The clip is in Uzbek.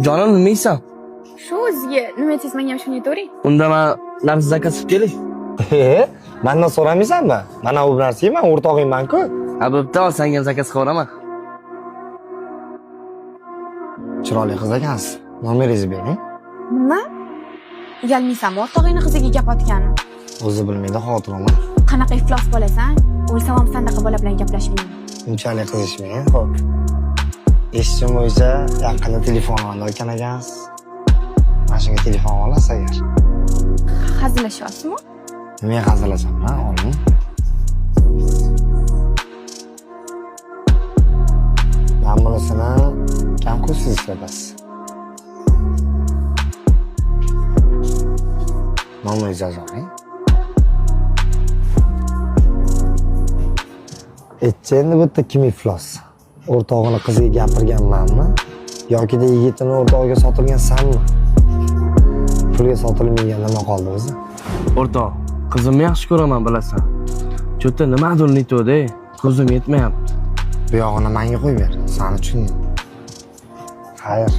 Jonim nima yeysan? Shu o'ziga nima aytsangiz menga ham shuni aytavering. Unda men narsa zakaz qilib kelay. Mendan so'ramaysanmi? Mana bu narsa men o'rtog'ingman-ku. Ha, bo'pti, senga ham zakaz qilib yuboraman. Chiroyli qiz ekansiz. Nomeringizni bering. Nima? Uyalmaysanmi o'rtog'ingni qiziga gap otgani? O'zi bilmaydi, xotiraman. Qanaqa iflos bo'lasan? O'lsam ham sanaqa bola bilan gaplashmayman. Unchalik qilishmang, xo'p. Eshitishim bo'yicha yaqinda telefon olayotgan ekansiz. Mana shunga telefon olasiz agar. Hazillashyapsizmi? Nimaga hazillashamman? Oling. Men bunisini kam ko'rsiz ishlatasiz. Nomingizni yozing. Endi bu yerda kim iflos? O'rtog'ini qiziga gapirganmanmi? Yoki yigitini o'rtog'iga sotilgan sanmi? Pulga sotilmagan nima qoldi o'zi? O'rtoq, qizimni yaxshi ko'raman, bilasan. Cho'tta nimadir nitode, ko'zim yetmayapti. Bu yog'ini menga qo'yib ber. Seni tushundim. Xayr.